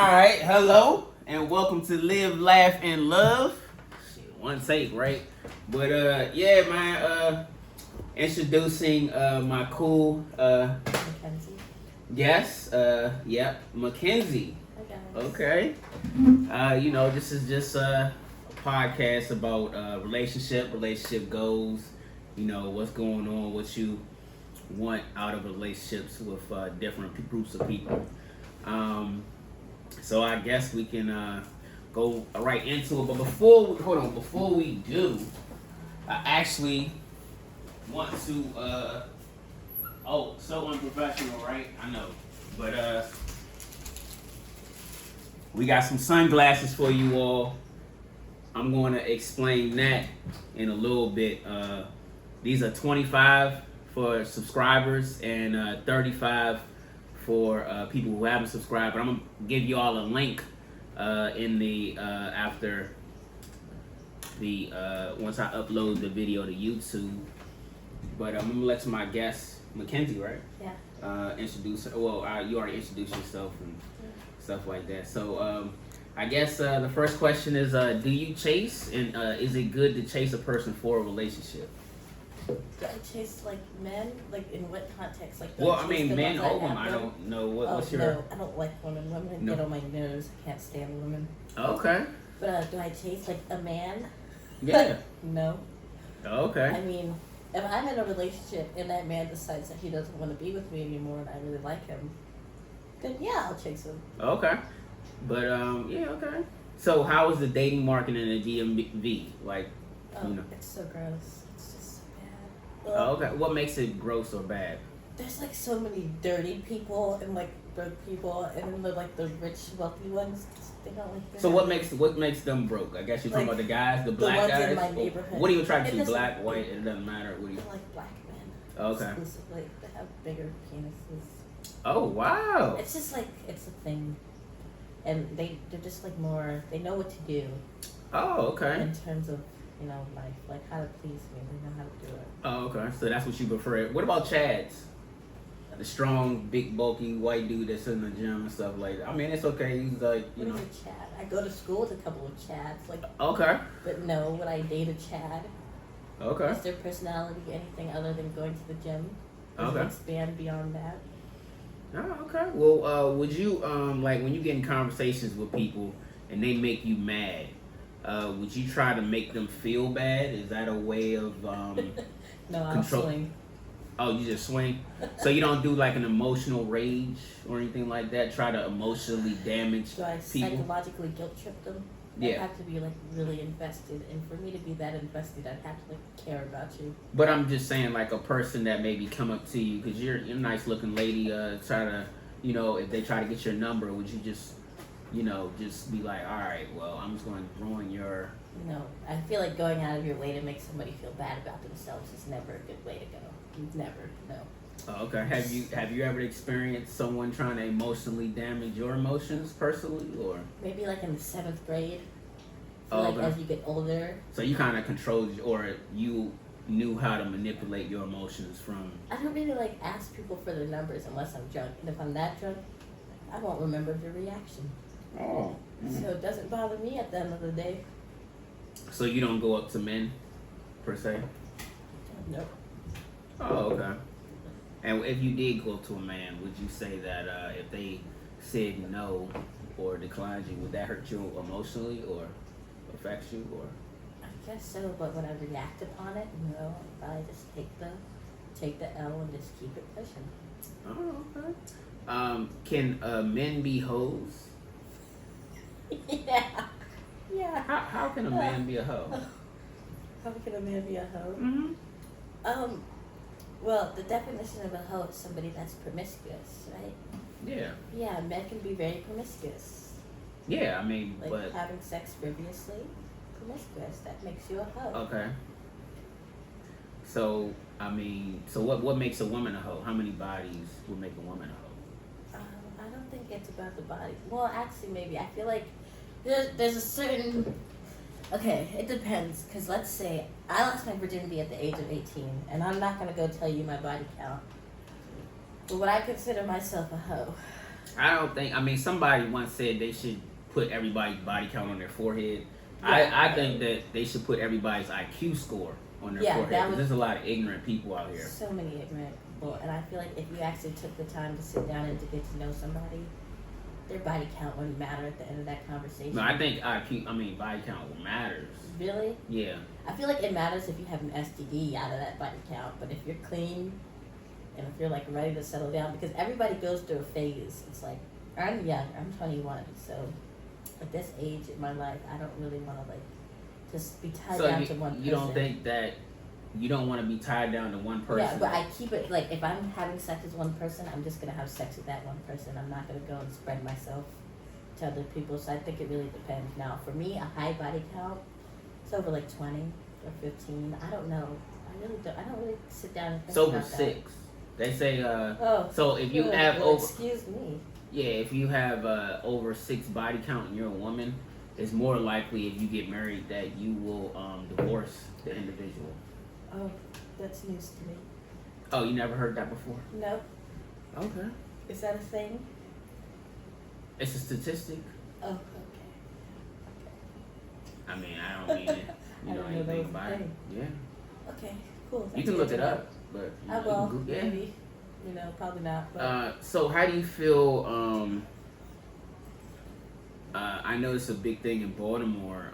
Alright, hello, and welcome to Live, Laugh, and Love. Shit, one take, right? But, yeah, man, introducing, my cool, Mackenzie. yes, yep, Mackenzie. Hi guys. Okay. This is just a podcast about, relationship goals, what's going on, what you want out of relationships with, different groups of people. So I guess we can go right into it. But before we do, I actually want to so unprofessional, right? I know. But we got some sunglasses for you all. I'm going to explain that in a little bit. These are 25 for subscribers and 35 for people who haven't subscribed. But I'm gonna give you all a link in the after the once I upload the video to YouTube. But I'm gonna let my guest Mackenzie, right? Yeah. Introduce. Well, you already introduced yourself and stuff like that. So I guess the first question is, do you chase, and is it good to chase a person for a relationship? Do I chase like men? Like in what context? Like Well, I mean, men or women. I don't know what's your. No, I don't like women. Women get on my nerves. I can't stand women. Okay. But do I chase like a man? Yeah. No. Okay. I mean, if I'm in a relationship and that man decides that he doesn't want to be with me anymore and I really like him, then yeah, I'll chase him. Okay. But yeah, okay. So how is the dating market in the DMV? Like, It's so gross. It's just so bad. Oh, okay. What makes it gross or bad? There's like so many dirty people and like broke people, and then the rich, wealthy ones. They don't like that. So what makes them broke? I guess you're talking about the guys, the black ones guys. in my neighborhood. What are you attracted to? Black, white? It doesn't matter. What do you? I like black men. Okay. Exclusively, they have bigger penises. Oh wow. It's just like it's a thing, and they're just like more. They know what to do. Oh okay. In terms of life, like how to please me. They know how to do it. Oh okay. So that's what you prefer. What about Chads? The strong, big, bulky white dude that's in the gym and stuff like that. I mean, it's okay. He's like, What is a Chad? I go to school with a couple of Chads. Like. Okay. But no, would I date a Chad? Okay. Is their personality anything other than going to the gym? Does Okay. it expand beyond that? Oh, okay. Well, would you like when you get in conversations with people and they make you mad? Would you try to make them feel bad? Is that a way of No, I'll control? swing. Oh, you just swing? So you don't do like an emotional rage or anything like that? Try to emotionally damage Do I people? psychologically guilt trip them? Yeah. I have to be like really invested, and for me to be that invested, I'd have to like care about you. But I'm just saying, like a person that maybe come up to you because you're a nice looking lady. Try to, if they try to get your number, would you just, just be like, all right, well, I'm just going to ruin your. No, I feel like going out of your way to make somebody feel bad about themselves is never a good way to go. Never, no. Oh, okay. Have you ever experienced someone trying to emotionally damage your emotions personally, or Maybe like in the 7th grade. I feel okay. like as you get older. So you kind of controlled, or you knew how to manipulate your emotions from. I don't really like ask people for their numbers unless I'm drunk, and if I'm that drunk, I won't remember the reaction. Oh. So it doesn't bother me at the end of the day. So you don't go up to men, per se. Nope. Oh, okay. And if you did go to a man, would you say that if they said no or declined you, would that hurt you emotionally or affect you, or? I guess so, but would I react upon it? No. I just take the L and just keep it pushing. Oh, okay. Can men be hoes? Yeah. Yeah. How can a man be a hoe? How can a man be a hoe? Mm-hmm. Well, the definition of a hoe is somebody that's promiscuous, right? Yeah. Yeah, men can be very promiscuous. Yeah, I mean, Like but having sex previously, promiscuous. That makes you a hoe. okay. So I mean, so what makes a woman a hoe? How many bodies would make a woman a hoe? I don't think it's about the body. Well, actually, maybe. I feel like there's a certain. Okay, it depends. Because let's say I lost my virginity at the age of 18, and I'm not going to go tell you my body count. But would I consider myself a hoe? I don't think. I mean, somebody once said they should put everybody's body count on their forehead. Yeah, I think that they should put everybody's IQ score on their forehead. that 'Cause was there's a lot of ignorant people out here. so many ignorant people, and I feel like if you actually took the time to sit down and to get to know somebody, their body count wouldn't matter at the end of that conversation. No, I think IQ. I mean, body count matters. Really? Yeah. I feel like it matters if you have an STD out of that body count, but if you're clean and if you're like ready to settle down, because everybody goes through a phase. It's like, I'm young, I'm 21, so at this age in my life, I don't really want to like just be tied down to one person. You don't think that you don't want to be tied down to one person? Yeah, but I keep it like if I'm having sex with one person, I'm just gonna have sex with that one person. I'm not gonna go and spread myself to other people. So I think it really depends. Now, for me, a high body count, it's over like 20 or 15. I don't know. I really don't. I don't really sit down and think it's over about 6. They say. Oh. So if you Good. have Well, over. excuse me. Yeah, if you have over 6 body count and you're a woman, it's more likely if you get married that you will divorce the individual. Oh, that's news to me. Oh, you never heard that before? No. Okay. Is that a thing? It's a statistic. Oh, okay. I mean, I don't mean it. You I know didn't know that anything was a about it? thing. Yeah. Okay, cool. You That's can good look to it know. up, but you I know, you will, can yeah. maybe. You know, probably not. But So how do you feel? I know it's a big thing in Baltimore.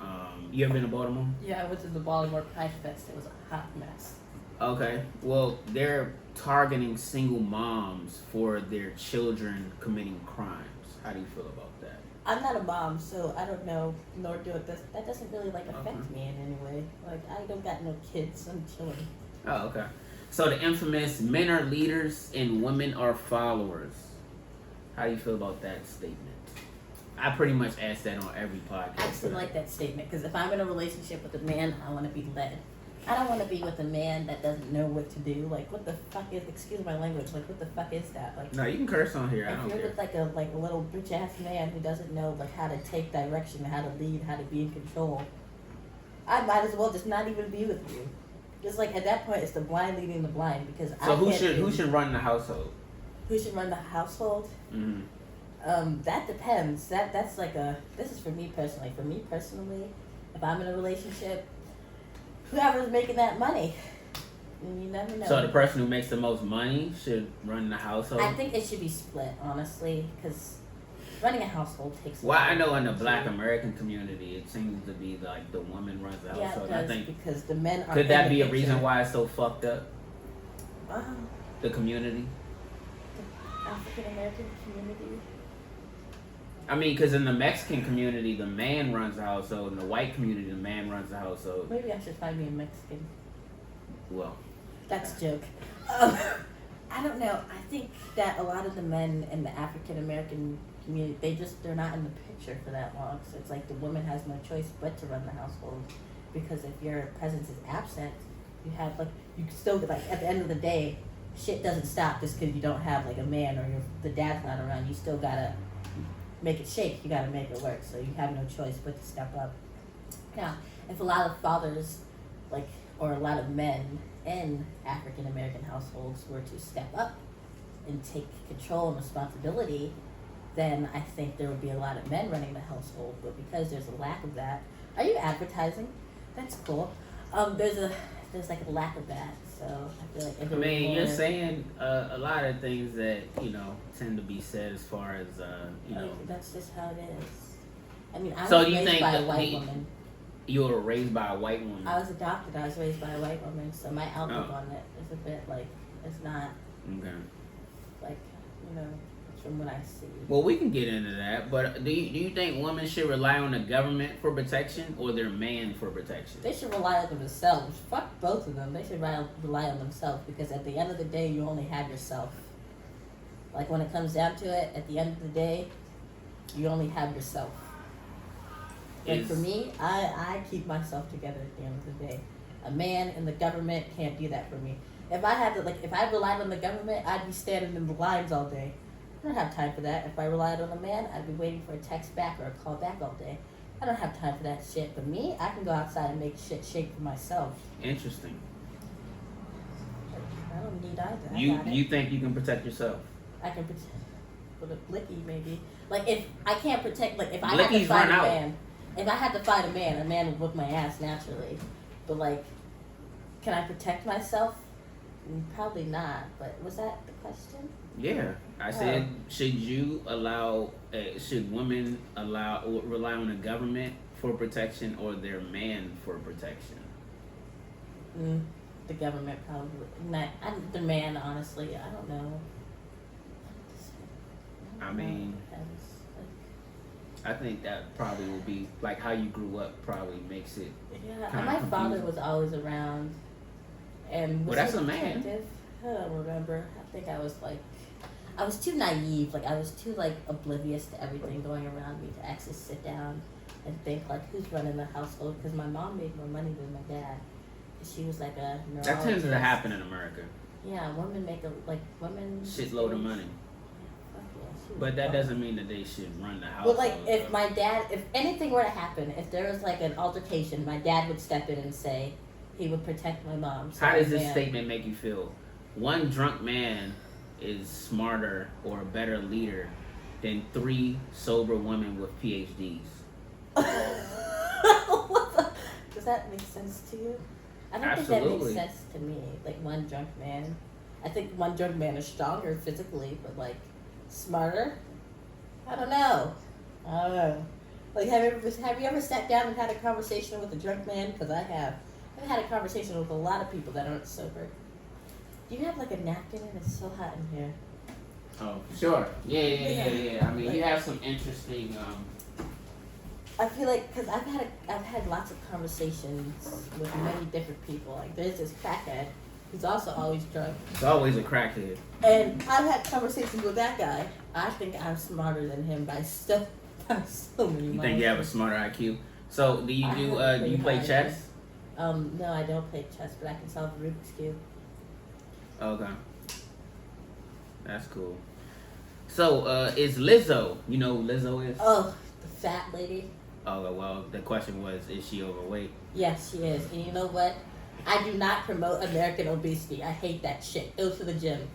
You ever been to Baltimore? yeah, I went to the Baltimore Pride Fest. It was a hot mess. Okay. Well, they're targeting single moms for their children committing crimes. How do you feel about that? I'm not a mom, so I don't know, nor do it. That doesn't really like affect me in any way. Like I don't got no kids. I'm chilling. Oh, okay. So the infamous men are leaders and women are followers. How do you feel about that statement? I pretty much ask that on every podcast. I actually like that statement because if I'm in a relationship with a man, I want to be led. I don't want to be with a man that doesn't know what to do. Like, what the fuck is? Excuse my language. Like, what the fuck is that? Like, No, you can curse on here. I if don't you're care. with like a little bitch ass man who doesn't know like how to take direction, how to lead, how to be in control, I might as well just not even be with you. Just like at that point, it's the blind leading the blind because So who should run the household? who should run the household? Mm-hmm. That depends. That's like this is for me personally. For me personally, if I'm in a relationship, whoever's making that money, you never know. So the person who makes the most money should run the household? I think it should be split, honestly, because running a household takes. Well, I know in the Black American community, it seems to be like the woman runs the Yeah, household. it does, I think because the men are. could that in be the a reason picture. why it's so fucked up? Um, The community. the African American community. I mean, because in the Mexican community, the man runs the household. In the white community, the man runs the household. Maybe I should find me a Mexican. Well, That's a joke. I don't know. I think that a lot of the men in the African American community, they're not in the picture for that long. So it's like the woman has no choice but to run the household, because if your presence is absent, you have like you still like at the end of the day, shit doesn't stop just because you don't have like a man or the dad's not around. You still gotta make it shake. You gotta make it work. So you have no choice but to step up. Now, if a lot of fathers, like or a lot of men in African American households were to step up and take control and responsibility, then I think there would be a lot of men running the household. But because there's a lack of that, are you advertising? That's cool. There's like a lack of that, so I feel like. I mean, you're saying a lot of things that tend to be said as far as That's just how it is. I mean, I So was do you raised think by a that white woman. You were raised by a white woman. I was adopted. I was raised by a white woman, so my outlook Oh. on it is a bit like it's not Okay. like from what I see. Well, we can get into that, but do you think women should rely on the government for protection or their man for protection? They should rely on themselves. Fuck both of them. They should rely on themselves because at the end of the day, you only have yourself. Like when it comes down to it, at the end of the day, you only have yourself. Like for me, I keep myself together at the end of the day. A man in the government can't do that for me. If I had to, if I relied on the government, I'd be standing in the lines all day. I don't have time for that. If I relied on a man, I'd be waiting for a text back or a call back all day. I don't have time for that shit. But me, I can go outside and make shit shake for myself. Interesting. I don't need either. You think you can protect yourself? I can with a blicky maybe. Like if I can't protect, like if I had to Blickies fight run a out. man, if I had to fight a man would whip my ass naturally. But like, can I protect myself? Probably not. But was that the question? Yeah, I said, should you allow? Should women allow or rely on the government for protection or their man for protection? The government probably. Not, the man, honestly, I don't know. I mean, I think that probably will be like how you grew up. Probably makes it. Yeah, kinda my father confusing. was always around, and was Well, that's he a man. protective? I don't remember. I think I was like, I was too naive. Like I was too like oblivious to everything going around me to actually sit down and think like, who's running the household? Because my mom made more money than my dad. She was like a neurologist. That tends to happen in America. Yeah, women make women. Shitload of money. But that doesn't mean that they should run the house. But like, if my dad, if anything were to happen, if there was like an altercation, my dad would step in and say he would protect my mom. So how does this man- statement make you feel? One drunk man is smarter or a better leader than 3 sober women with PhDs. Does that make sense to you? I don't think Absolutely. that makes sense to me. Like one drunk man, I think one drunk man is stronger physically, but like smarter. I don't know. Like have you ever sat down and had a conversation with a drunk man? Because I have. I've had a conversation with a lot of people that aren't sober. Do you have like a napkin and it's so hot in here? Oh, sure. Yeah. I mean, you have some interesting. I feel like because I've had lots of conversations with many different people. Like there's this crackhead who's also always drunk, It's always a crackhead. and I've had conversations with that guy. I think I'm smarter than him by so many. You think you have a smarter IQ? So do you do you play chess? No, I don't play chess, but I can solve a Rubik's cube. Okay. That's cool. So is Lizzo? You know who Lizzo is? Oh, the fat lady. Oh well, the question was, is she overweight? Yes, she is. And you know what? I do not promote American obesity. I hate that shit. Go to the gym.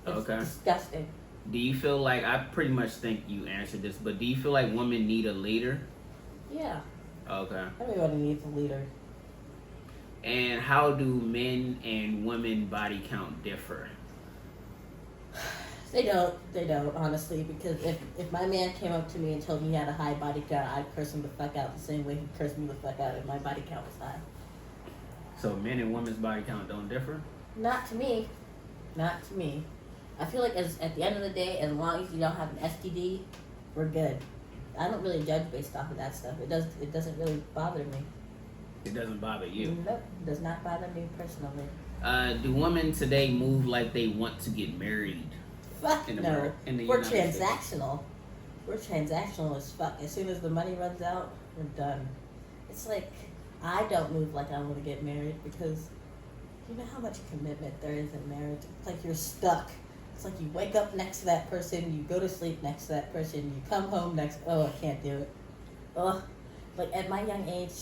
It's Okay. disgusting. Do you feel like, I pretty much think you answered this, but do you feel like women need a leader? Yeah. Okay. Everybody needs a leader. And how do men and women body count differ? They don't, honestly, because if my man came up to me and told me he had a high body count, I'd curse him the fuck out the same way he cursed me the fuck out if my body count was high. So men and women's body count don't differ? Not to me. Not to me. I feel like at the end of the day, as long as you don't have an STD, we're good. I don't really judge based off of that stuff. It doesn't really bother me. It doesn't bother you. Nope, it does not bother me personally. Do women today move like they want to get married? Fuck In no. America- in the We're United States. transactional. We're transactional as fuck. As soon as the money runs out, we're done. It's like, I don't move like I want to get married because you know how much commitment there is in marriage? It's like you're stuck. It's like you wake up next to that person, you go to sleep next to that person, you come home I can't do it. Ugh. Like at my young age,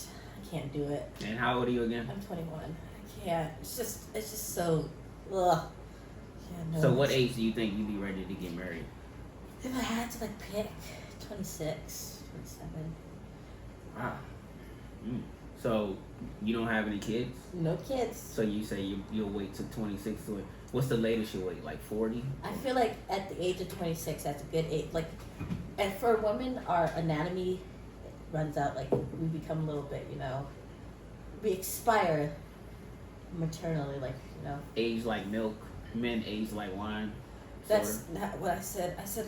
I can't do it. And how old are you again? I'm 21. I can't. It's just so, ugh. Yeah, no. So what age do you think you'd be ready to get married? If I had to pick 26, 27. Wow. So you don't have any kids? No kids. So you say you'll wait till 26 to it. What's the latest you'll wait? Like 40? I feel like at the age of 26, that's a good age. Like, and for women, our anatomy runs out. Like, we become a little bit, we expire maternally, Age like milk. Men age like wine. That's Sort not what I said. I said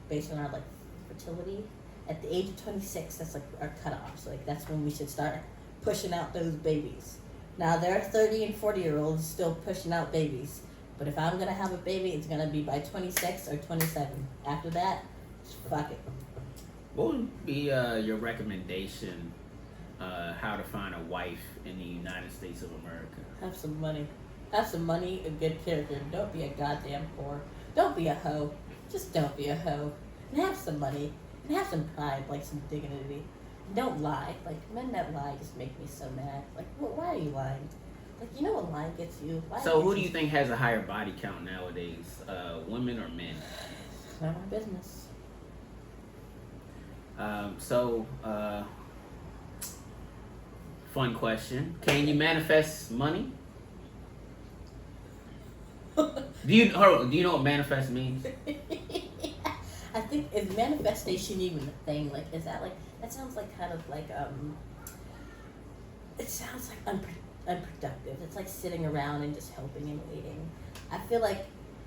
based on our fertility. At the age of 26, that's our cutoff. So that's when we should start pushing out those babies. Now there are 30 and 40-year-olds still pushing out babies, but if I'm gonna have a baby, it's gonna be by 26 or 27. After that, fuck it. What would be your recommendation how to find a wife in the United States of America? Have some money. Have some money, a good character. Don't be a goddamn whore. Don't be a hoe. Just don't be a hoe. And have some money. And have some pride, some dignity. Don't lie. Men that lie just make me so mad. Why are you lying? Like, you know what line gets you? So who do you think has a higher body count nowadays, women or men? It's not my business. Fun question. Can you manifest money? Do you know what manifest means? I think, is manifestation even a thing? Like, is that like, that sounds like kind of like, it sounds like unproductive. It's like sitting around and just hoping and waiting. I feel like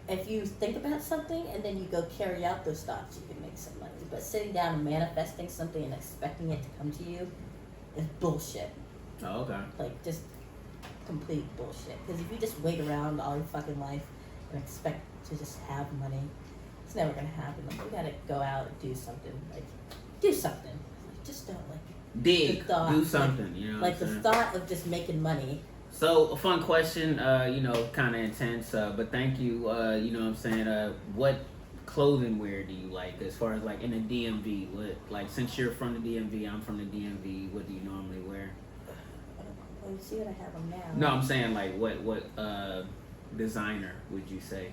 if you think about something and then you go carry out those thoughts, you can make some money. But sitting down and manifesting something and expecting it to come to you is bullshit. Oh, okay. Like, just complete bullshit. Because if you just wait around all your fucking life and expect to just have money, it's never gonna happen. Like, you gotta go out and do something. Like, do something. Like, just don't, like, dig, the thought, do something, like, you know. Like, the thought of just making money. So, a fun question, kind of intense, but thank you. You know what I'm saying? What clothing wear do you like as far as like in the DMV? What, like, since you're from the DMV, I'm from the DMV, what do you normally wear? Well, you see what I have on now. No, I'm saying like what designer would you say?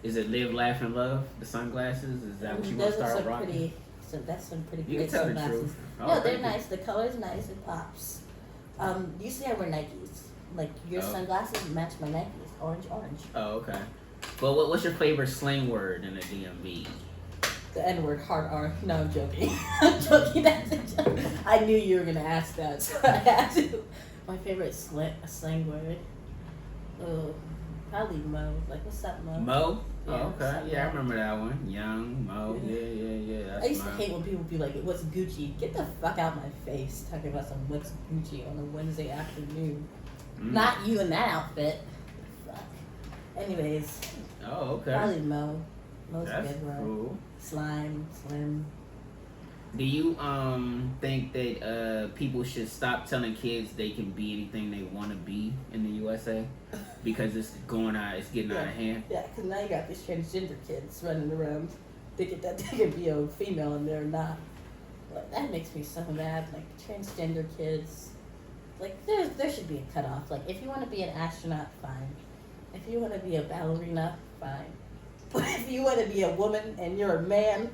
Is it Live, Laugh, and Love? The sunglasses? Is that what you want to start rocking? That's some pretty You great can tell sunglasses. the truth. No, they're nice. The color's nice. It pops. Usually I wear Nikes. Like, your sunglasses match my Nikes. Orange. Oh, okay. But what's your favorite slang word in the DMV? The N-word, hard R. No, I'm joking. I'm joking. That's a joke. I knew you were going to ask that, so I had to. My favorite slang word? Probably Mo. Like, what's up, Mo? Mo? Yeah, Oh, okay. Yeah, I Mo. remember that one. Young, Mo. Yeah. That's I used to mine. hate when people would be like, what's Gucci? Get the fuck out my face talking about some what's Gucci on a Wednesday afternoon. Not you in that outfit. Fuck. Anyways. Oh, okay. Probably Mo. Mo's That's a good one. cool. Slime, Slim. Do you think that people should stop telling kids they can be anything they want to be in the USA because it's getting out of hand? Yeah, because now you got these transgender kids running around thinking that they can be a female and they're not. Like, that makes me so mad. Like, transgender kids. Like, there should be a cutoff. Like, if you want to be an astronaut, fine. If you want to be a ballerina, fine. But if you want to be a woman and you're a man,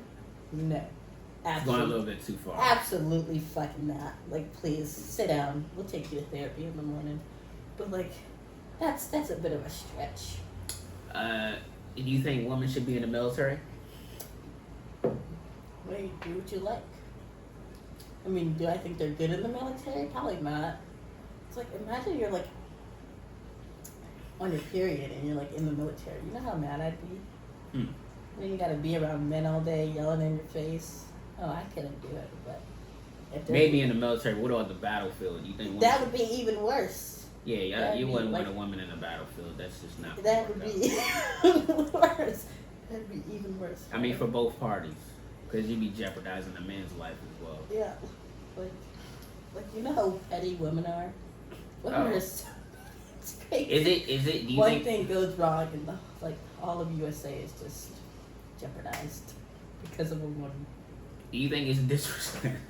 no. It's going a little bit too far. Absolutely fucking not. Like, please, sit down. We'll take you to therapy in the morning. But, like, that's a bit of a stretch. Do you think women should be in the military? Wait, do what you like. I mean, do I think they're good in the military? Probably not. It's like, imagine you're, like, on your period and you're, like, in the military. You know how mad I'd be? Then you gotta be around men all day yelling in your face. Oh, I couldn't do it, but if Maybe in the military. What about the battlefield? You think that would be even worse. Yeah, you wouldn't want a woman in the battlefield. That's just not. That would be even worse. That'd be even worse. I mean, for both parties, because you'd be jeopardizing a man's life as well. Yeah, like you know how petty women are. Women are so. It's crazy. Is it? Do you One think thing goes wrong and all of USA is just jeopardized because of a woman. Do you think it's disrespectful?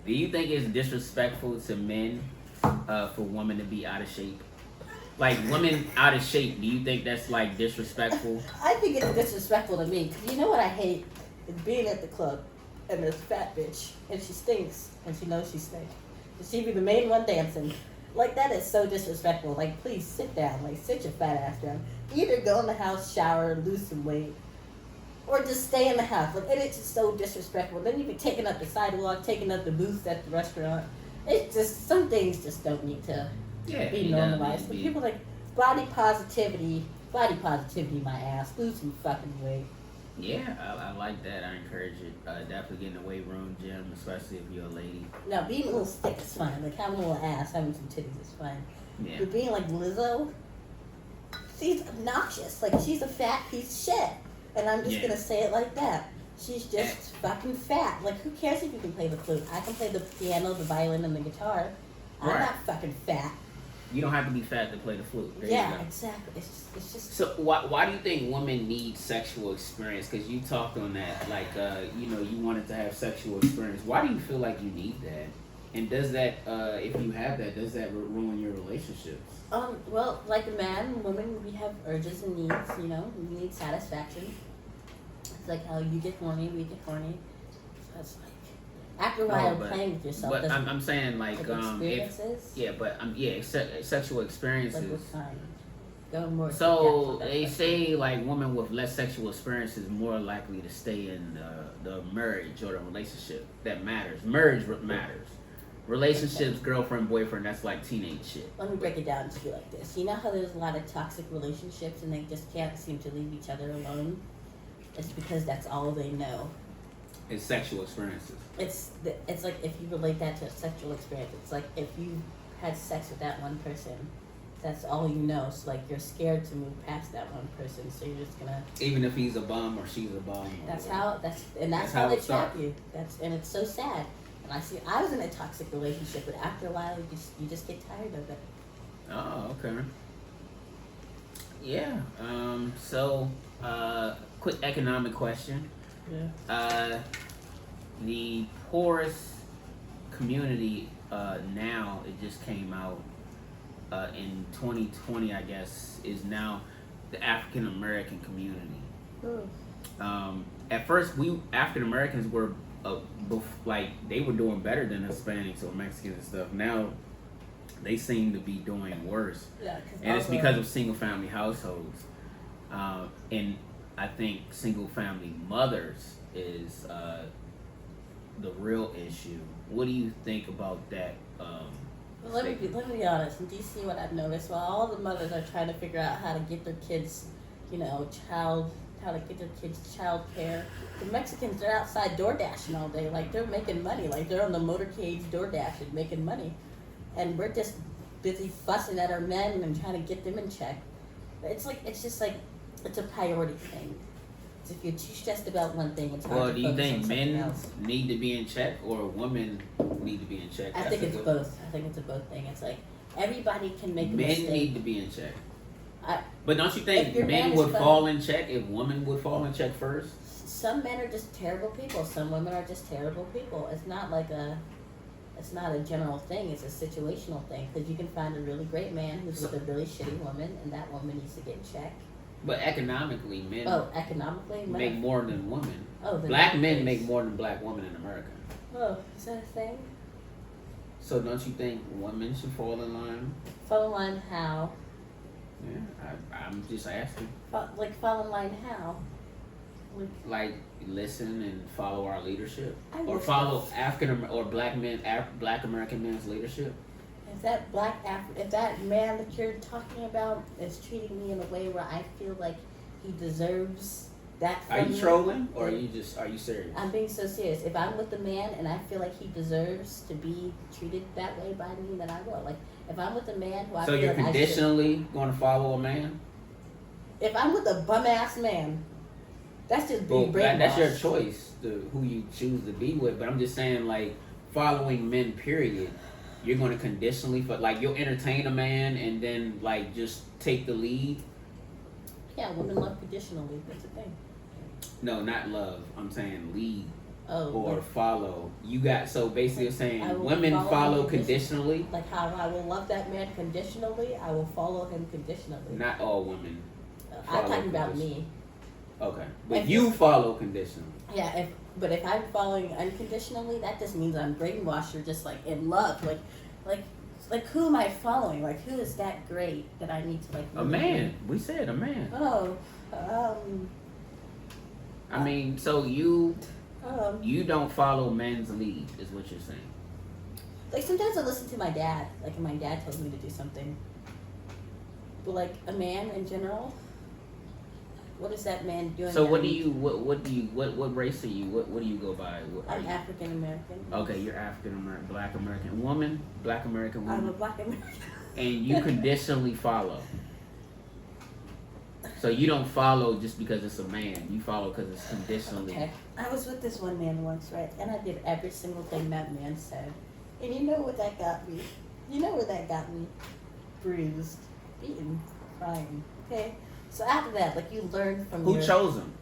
Do you think it's disrespectful to men for women to be out of shape? Like, women out of shape, do you think that's, like, disrespectful? I think it's disrespectful to me. Because you know what I hate? Is being at the club and there's a fat bitch and she stinks and she knows she stinks. And she be the main one dancing. Like, that is so disrespectful. Like, please sit down. Like, sit your fat ass down. Either go in the house, shower, lose some weight, or just stay in the house. Like, it's just so disrespectful. Then you be taking up the sidewalk, taking up the booth at the restaurant. It's just, some things just don't need to be normalized. But people like body positivity, my ass. Lose some fucking weight. Yeah, I like that. I encourage it. Definitely get in the weight room, gym, especially if you're a lady. Now, being a little thick is fine. Like, having a little ass, having some titties is fine. Yeah. But being like Lizzo, she's obnoxious. Like, she's a fat piece of shit. And I'm just gonna say it like that. She's just fucking fat. Like, who cares if you can play the flute? I can play the piano, the violin, and the guitar. I'm not fucking fat. You don't have to be fat to play the flute. There you go. Exactly. It's just. So why do you think women need sexual experience? Because you talked on that, like, you wanted to have sexual experience. Why do you feel like you need that? And does that, if you have that, does that ruin your relationships? Well, like a man, women, we have urges and needs. You know, we need satisfaction. It's like how you get horny, we get horny. So it's like after a while playing with yourself. But I'm saying like experiences. Sexual experiences. Like what kind? Go more. So they say like women with less sexual experiences more likely to stay in the marriage or the relationship that matters. Marriage matters. Relationships, girlfriend, boyfriend, that's like teenage shit. Let me break it down to you like this. You know how there's a lot of toxic relationships and they just can't seem to leave each other alone? It's because that's all they know. It's sexual experiences. It's like if you relate that to a sexual experience, it's like if you had sex with that one person, that's all you know. So like you're scared to move past that one person, so you're just gonna. Even if he's a bum or she's a bum. That's how they trap you. And it's so sad. And I was in a toxic relationship, but after a while, you just get tired of it. Oh, okay. Yeah. Quick economic question. Yeah. The poorest community now, it just came out in 2020, I guess, is now the African American community. At first, we African Americans were they were doing better than Hispanics or Mexicans and stuff. Now they seem to be doing worse. Yeah, and it's because of single family households. And I think single family mothers is the real issue. What do you think about that? Well, let me be honest. In DC, what I've noticed, while all the mothers are trying to figure out how to get their kids, how to get their kids child care, the Mexicans, they're outside door dashing all day. Like, they're making money. Like, they're on the motorcades door dashing, making money. And we're just busy fussing at our men and trying to get them in check. It's a priority thing. So if you're too stressed about one thing, it's hard to focus on something else. Do you think men need to be in check or women need to be in check? I think it's both. I think it's a both thing. It's like everybody can make a mistake. Men need to be in check. But don't you think men would fall in check if women would fall in check first? Some men are just terrible people. Some women are just terrible people. It's not a general thing. It's a situational thing. Because you can find a really great man who's with a really shitty woman, and that woman needs to get in check. But economically, men make more than women. Black men make more than black women in America. Oh, is that a thing? So don't you think women should fall in line? Fall in line how? Yeah, I'm just asking. Fall in line how? Like listen and follow our leadership, or follow African or black American men's leadership. If that man that you're talking about is treating me in a way where I feel like he deserves that from me. Are you trolling or are you serious? I'm being so serious. If I'm with a man and I feel like he deserves to be treated that way by me, then I will. Like, if I'm with a man who I feel like you're conditionally going to follow a man? If I'm with a bum-ass man, that's just being brainwashed. That's your choice, who you choose to be with. But I'm just saying, like, following men, period. You're going to conditionally, you'll entertain a man and then, just take the lead? Yeah, women love conditionally. That's the thing. No, not love. I'm saying lead. Oh, or follow. So basically you're saying women follow conditionally? Like how I will love that man conditionally, I will follow him conditionally. Not all women. I'm talking about me. Okay. But you follow conditionally. Yeah, but if I'm following unconditionally, that just means I'm brainwashed or just in love. Like who am I following? Like who is that great that I need to a man. We said a man. Oh, I mean, so you don't follow men's lead, is what you're saying. Like sometimes I listen to my dad. Like my dad tells me to do something. But like a man in general, what is that man doing? So what race are you? What do you go by? I'm African American. Okay, you're African American, Black American woman, Black American woman. I'm a Black American. And you conditionally follow. So you don't follow just because it's a man. You follow because it's conditionally. Okay. I was with this one man once, right? And I did every single thing that man said. And you know what that got me? Bruised, beaten, crying. Okay? So after that, you learn from Who chose him?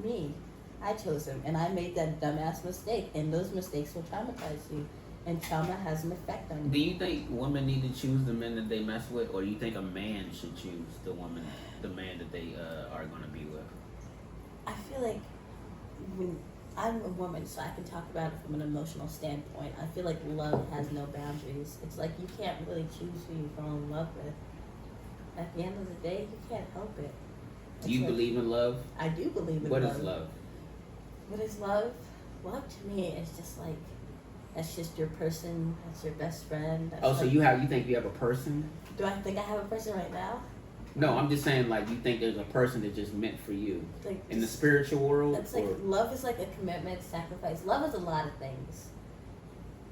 Me. I chose him. And I made that dumbass mistake. And those mistakes will traumatize you. And trauma has an effect on Do you. you think women need to choose the men that they mess with, or do you think a man should choose the man that they are going to be with? I feel like when I'm a woman, so I can talk about it from an emotional standpoint. I feel like love has no boundaries. It's like you can't really choose who you fall in love with. At the end of the day, you can't help it. Do you like, believe in love? I do believe in What love. is love? What is love? Love to me is just like that's just your person. That's your best friend. That's Oh, so like, you think you have a person? Do I think I have a person right now? No, I'm just saying like you think there's a person that just meant for you Like in the spiritual world. That's like love is like a commitment, sacrifice. Love is a lot of things.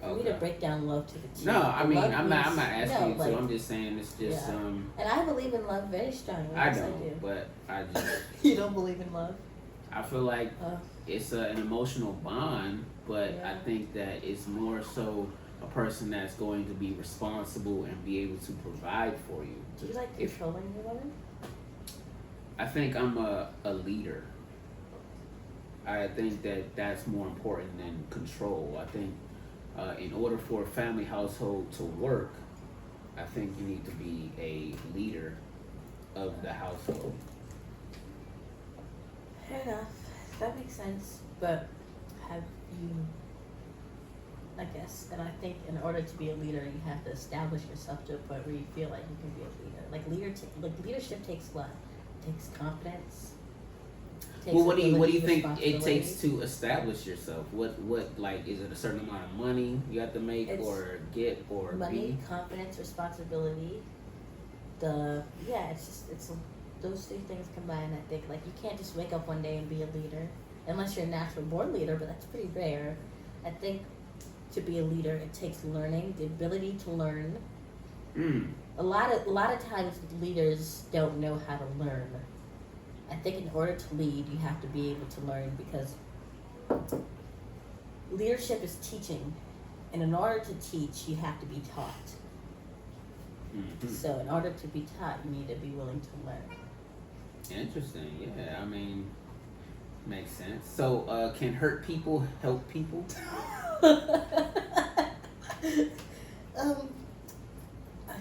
For me to break down love to the T. No, I mean I'm not asking you like, to. I'm just saying it's just And I believe in love very strongly. I Yes, don't, I do. but I just You don't believe in love? I feel like it's an emotional bond, but Yeah. I think that it's more so a person that's going to be responsible and be able to provide for you. Do you like controlling your woman? I think I'm a leader. I think that that's more important than control. I think in order for a family household to work, I think you need to be a leader of the household. Fair enough. That makes sense. But have you, I guess, and I think in order to be a leader, you have to establish yourself to a point where you feel like you can be a leader. Like leadership takes what? It takes confidence. Well, what do you think it takes to establish yourself? What like is it a certain amount of money you have to make or get or money, be? confidence, responsibility. It's those three things combined. I think like you can't just wake up one day and be a leader unless you're a natural born leader, but that's pretty rare. I think to be a leader, it takes learning, the ability to learn. A lot of times leaders don't know how to learn. I think in order to lead, you have to be able to learn because leadership is teaching, and in order to teach, you have to be taught. Mm-hmm. So in order to be taught, you need to be willing to learn. Interesting. Yeah, I mean, makes sense. So, can hurt people help people? I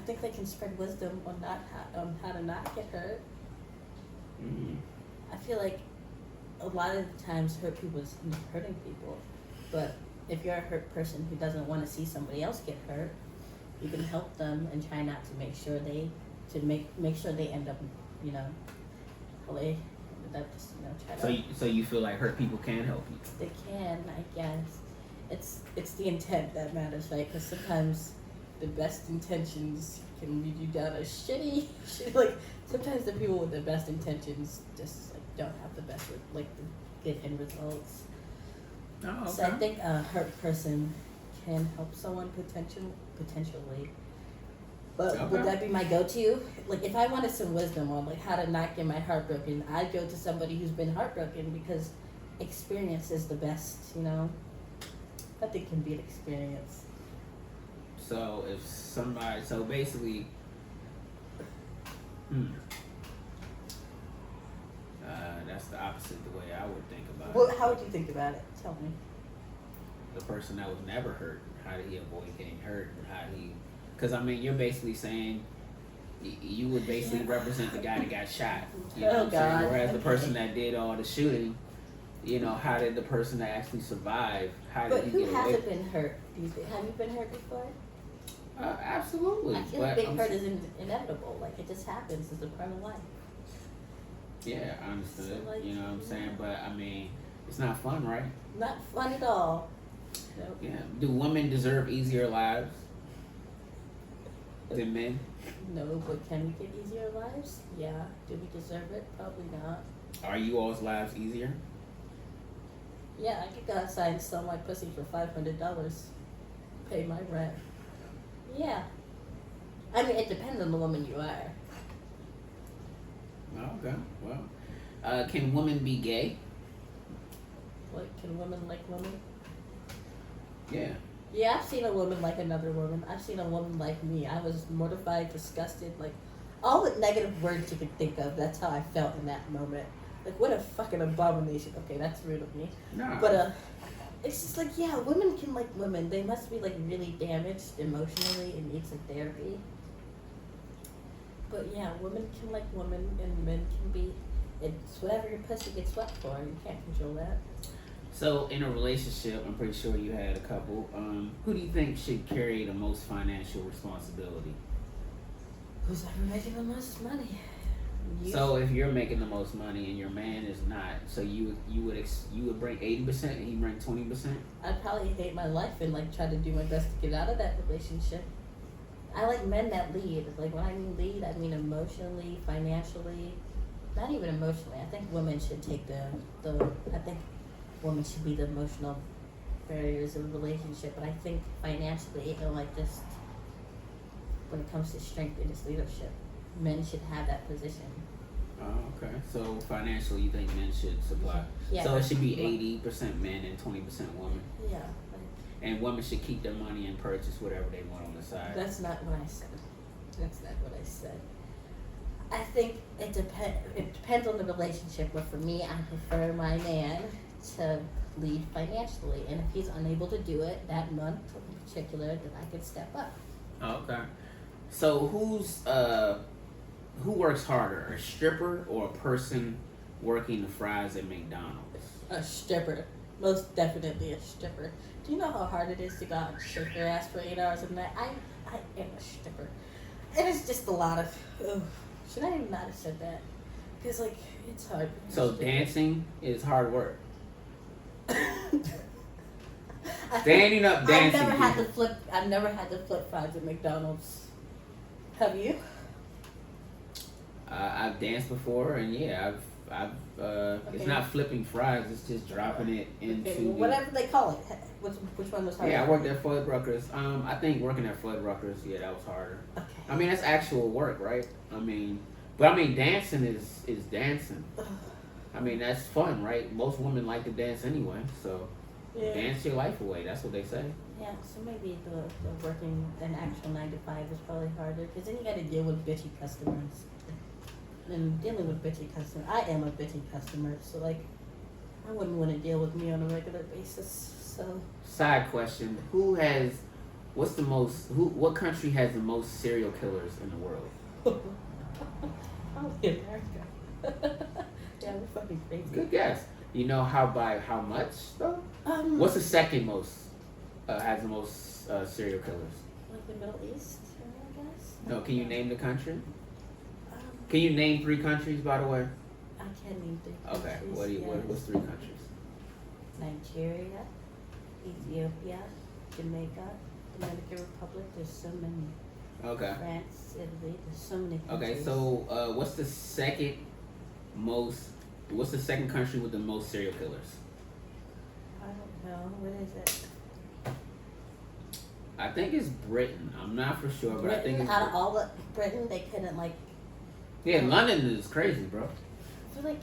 think they can spread wisdom on how to not get hurt. I feel like a lot of the times hurt people is hurting people, but if you're a hurt person who doesn't want to see somebody else get hurt, you can help them and try not to make sure they end up, So you feel like hurt people can help you? They can, I guess. It's the intent that matters, right? Because sometimes the best intentions can lead you down a shitty. Like sometimes the people with the best intentions just like don't have the best the good end results. Oh, okay. So I think a hurt person can help someone potentially. But would that be my go-to? Like if I wanted some wisdom on like how to not get my heart broken, I'd go to somebody who's been heartbroken because experience is the best, Nothing can beat experience. So basically, that's the opposite the way I would think about it. Well, how would you think about it? Tell me. The person that was never hurt, how did he avoid getting hurt? Because I mean, you're basically saying you would basically represent the guy that got shot. You know what I'm saying? Whereas the person that did all the shooting, how did the person that actually survived, how did he get away? But who hasn't been hurt? Have you been hurt before? Absolutely. I feel like being hurt is inevitable. Like it just happens. It's a part of life. Yeah, I understood. So, like, you know what I'm saying? But I mean, it's not fun, right? Not fun at all. Nope. Yeah. Do women deserve easier lives than men? No, but can we get easier lives? Yeah. Do we deserve it? Probably not. Are you all's lives easier? Yeah, I could go outside and sell my pussy for $500. Pay my rent. Yeah. I mean, it depends on the woman you are. Okay. Well, can women be gay? Like, can women like women? Yeah. Yeah, I've seen a woman like another woman. I've seen a woman like me. I was mortified, disgusted, like all the negative words you could think of. That's how I felt in that moment. Like, what a fucking abomination. Okay, that's rude of me. Nah. But it's just like, yeah, women can like women. They must be like really damaged emotionally and need some therapy. But yeah, women can like women and men can be. It's whatever your pussy gets swept for. You can't control that. So in a relationship, I'm pretty sure you had a couple. Who do you think should carry the most financial responsibility? Who's ever making the most money? You. So if you're making the most money and your man is not, so you would bring 80% and he bring 20%. I'd probably hate my life and like try to do my best to get out of that relationship. I like men that lead. Like when I mean lead, I mean emotionally, financially, not even emotionally. I think women should take the. I think women should be the emotional barriers of a relationship, but I think financially, and like just when it comes to strength in this leadership, men should have that position. Oh, okay. So financially, you think men should supply? Yeah. So it should be 80% men and 20% women. Yeah. And women should keep their money and purchase whatever they want on the side. That's not what I said. That's not what I said. I think it depends on the relationship, but for me, I prefer my man to lead financially, and if he's unable to do it that month in particular, then I could step up. Okay. So who works harder, a stripper or a person working the fries at McDonald's? A stripper. Most definitely a stripper. Do you know how hard it is to go out and shake your ass for 8 hours a night? I am a stripper. It is just a lot of... Ugh. Should I even not have said that? Because, like, it's hard. So dancing is hard work. Standing up dancing. I've never had to flip fries at McDonald's. Have you? I've danced before, and yeah, I've Okay. It's not flipping fries; it's just dropping it into Okay, whatever they call it. Which one was harder? Yeah, I worked at Fuddruckers. I think working at Fuddruckers, yeah, that was harder. Okay. I mean, that's actual work, right? Dancing is dancing. I mean, that's fun, right? Most women like to dance anyway, so Yeah. dance your life away. That's what they say. Yeah, so maybe the working an actual 9 to 5 is probably harder because then you got to deal with bitchy customers. And dealing with bitchy customers, I am a bitchy customer, so like, I wouldn't want to deal with me on a regular basis. So. Side question: what country has the most serial killers in the world? Probably America. Yeah, we're fucking crazy. Good guess. You know by how much though? What's the second most? Has the most serial killers? Like the Middle East, I guess. No, can you name the country? Can you name 3 countries, by the way? I can name 3 countries. Okay, what's 3 countries? Nigeria, Ethiopia, Jamaica, Dominican Republic. There's so many. Okay. France, Italy. There's so many countries. Okay, so what's the second country with the most serial killers? I don't know. What is it? I think it's Britain. I'm not for sure, but Britain, I think it's out of all the Britain, they couldn't like. Yeah, London is crazy, bro. I feel like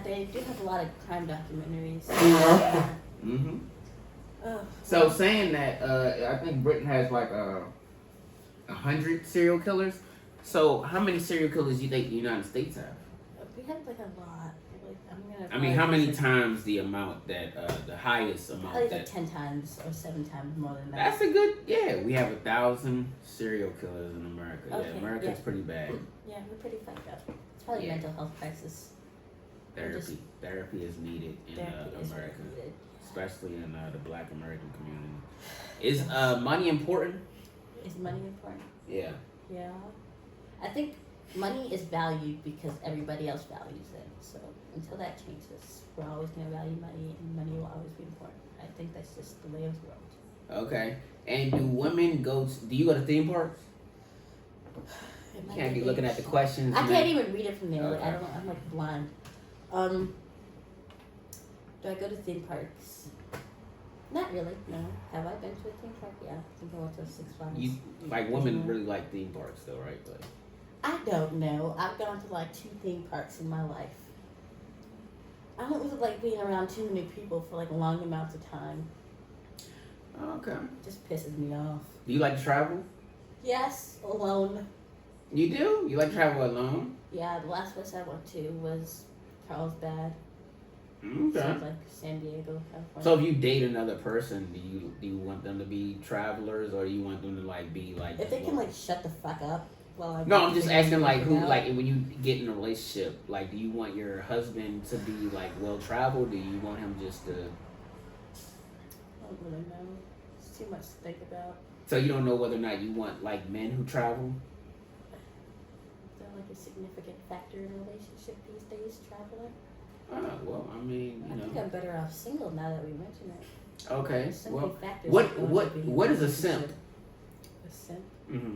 they do have a lot of crime documentaries. Mm-hmm. Oh, So saying that, I think Britain has like 100 serial killers. So how many serial killers do you think the United States have? we have like a lot. Like, I mean, how many times the amount that the highest amount probably that? like 10 times or 7 times more than that. That's a good. Yeah, we have 1,000 serial killers in America. Okay, Yeah, America's yeah. pretty bad. Yeah, we're pretty fucked up. It's probably Yeah. mental health crisis. Therapy is needed in Therapy is America, really needed. especially in the Black American community. Is money important? Is money important? Yeah. Yeah. I think money is valued because everybody else values it. So until that changes, we're always going to value money, and money will always be important. I think that's just the way of the world. Okay. And do women do you go to theme parks? You can't be looking at the questions. I can't even read it from there. Like, Okay. I'm like blind. Do I go to theme parks? Not really, no. Have I been to a theme park? Yeah, I think I went to Six Flags. You like women really like theme parks though, right? Like, I don't know. I've gone to like 2 theme parks in my life. I don't really like being around too many people for like long amounts of time. okay. It just pisses me off. Do you like to travel? Yes, alone. You do? You like to travel alone? Yeah, the last place I went to was Carlsbad. Okay. Sounds like San Diego, California. So if you date another person, do you want them to be travelers, or do you want them to like be like? If they can like shut the fuck up while I. No, I'm just asking like who out. like when you get in a relationship, like do you want your husband to be like well traveled? Do you want him just to? I don't really know. It's too much to think about. So you don't know whether or not you want like men who travel? Is that like a significant factor in a relationship these days, traveling? Well, I mean, you I know. think I'm better off single now that we mention it. Okay. There's so many Well, factors what that go what into being in what is a relationship. simp? A simp? Mm-hmm.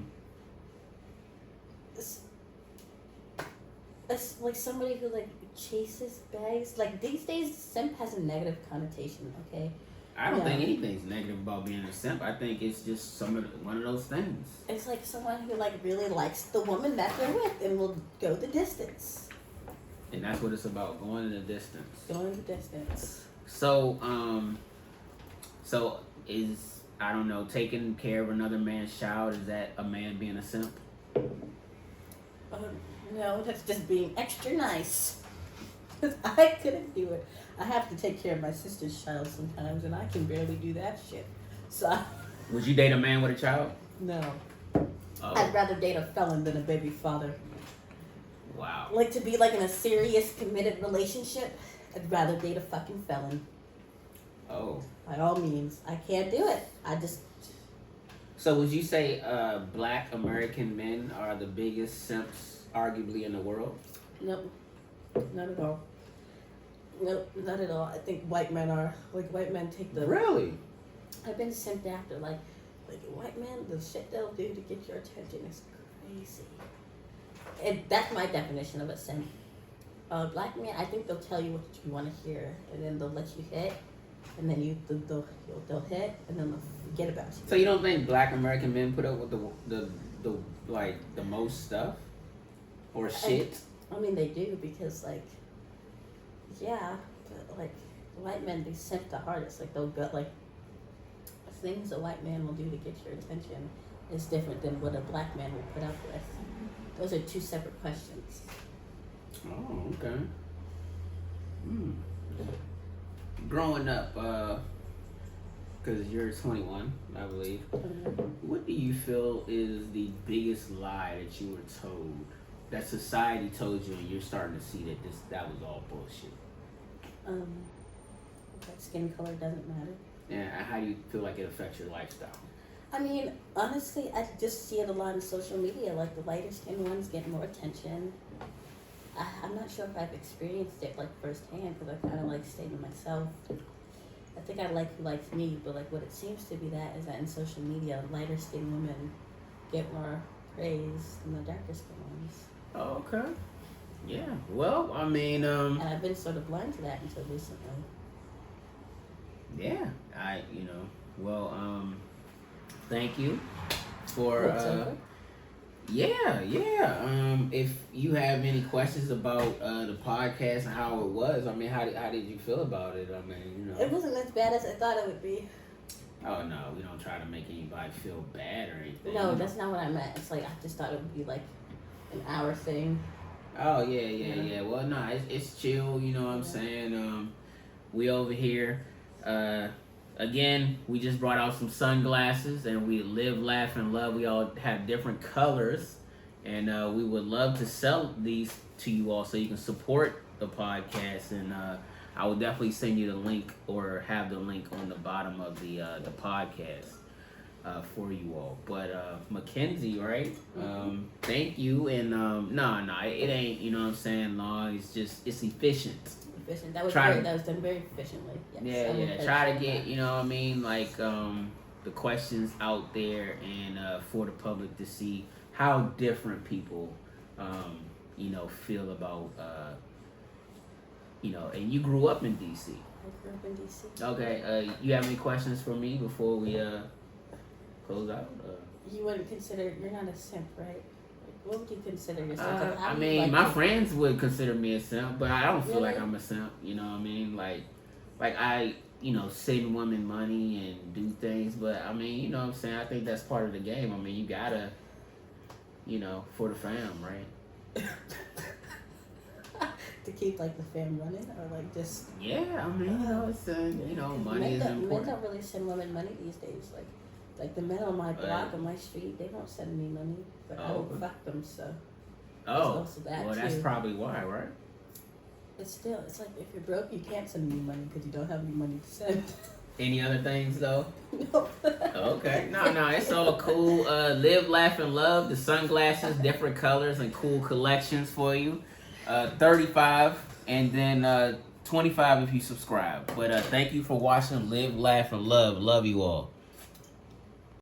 It's like somebody who like chases bags. Like these days, simp has a negative connotation. Okay. I don't Yeah. think anything's negative about being a simp. I think it's just one of those things. It's like someone who like really likes the woman that they're with and will go the distance. And that's what it's about, going the distance. Going the distance. So, so is, I don't know, taking care of another man's child, is that a man being a simp? No, that's just being extra nice. I couldn't do it. I have to take care of my sister's child sometimes, and I can barely do that shit. So, Would you date a man with a child? no. Oh, I'd rather date a felon than a baby father. wow. Like to be like in a serious, committed relationship, I'd rather date a fucking felon. Oh. By all means, I can't do it. I just. So would you say black American men are the biggest simps, arguably, in the world? Nope. Not at all. Nope, not at all. I think white men are. Like, white men take the. Really? I've been simped after. Like white men, the shit they'll do to get your attention is crazy. And that's my definition of a simp. Black men, I think they'll tell you what you want to hear, and then they'll let you hit, and then they'll hit, and then they'll forget about you. So you don't think black American men put up with the like the most stuff or shit? I mean, they do because yeah, but white men, they simp the hardest. Like they'll go things a white man will do to get your attention is different than what a black man will put up with. Those are two separate questions. Oh, okay. Growing up, because you're 21, I believe. What do you feel is the biggest lie that you were told, that society told you, and you're starting to see that was all bullshit? That skin color doesn't matter. And how do you feel like it affects your lifestyle? I mean, honestly, I just see it a lot on social media. Like the lighter skinned ones get more attention. I'm not sure if I've experienced it firsthand because I kind of stayed to myself. I think I like who likes me, but what it seems to be is that in social media, lighter skinned women get more praise than the darker skinned ones. Oh, okay. Yeah. Well, I mean, And I've been sort of blind to that until recently. Yeah. Thank you for Yeah. If you have any questions about the podcast and how it was, I mean, how did you feel about it? I mean, It wasn't as bad as I thought it would be. Oh no, we don't try to make anybody feel bad or anything. No, that's not what I meant. It's I just thought it would be an hour thing. Oh yeah. Well, no, it's chill. You know what I'm saying? We over here. Again, we just brought out some sunglasses, and we live, laugh, and love. We all have different colors, and we would love to sell these to you all so you can support the podcast. And I will definitely send you the link, or have the link on the bottom of the podcast for you all. But Mackenzie, right? Thank you. And no, it ain't. You know what I'm saying? Long. It's efficient. Efficient. That was great. That was done very efficiently. Yes, Yeah. Try to get, you know what I mean, the questions out there, and for the public to see how different people, feel about, and you grew up in DC. I grew up in DC. Okay. You have any questions for me before we close out? You wouldn't consider, you're not a simp, right? What would you consider yourself? My friends would consider me a simp, but I don't feel like I'm a simp. You know what I mean? Like I, send women money and do things, but I mean, you know what I'm saying? I think that's part of the game. I mean, you gotta, for the fam, right? to keep like the fam running, or like just Yeah, I mean, you know, it's money men is don't, men important. don't really send women money these days. Like the men on my block on my street, they don't send me money, but I don't fuck them. So there's Oh, also that well, too. that's probably why, right? But still, it's like if you're broke, you can't send me money because you don't have any money to send. Any other things though? No. Okay, no, it's all cool. Live, laugh, and love. The sunglasses, different colors and cool collections for you. 35 and then 25 if you subscribe. But thank you for watching. Live, laugh, and love. Love you all.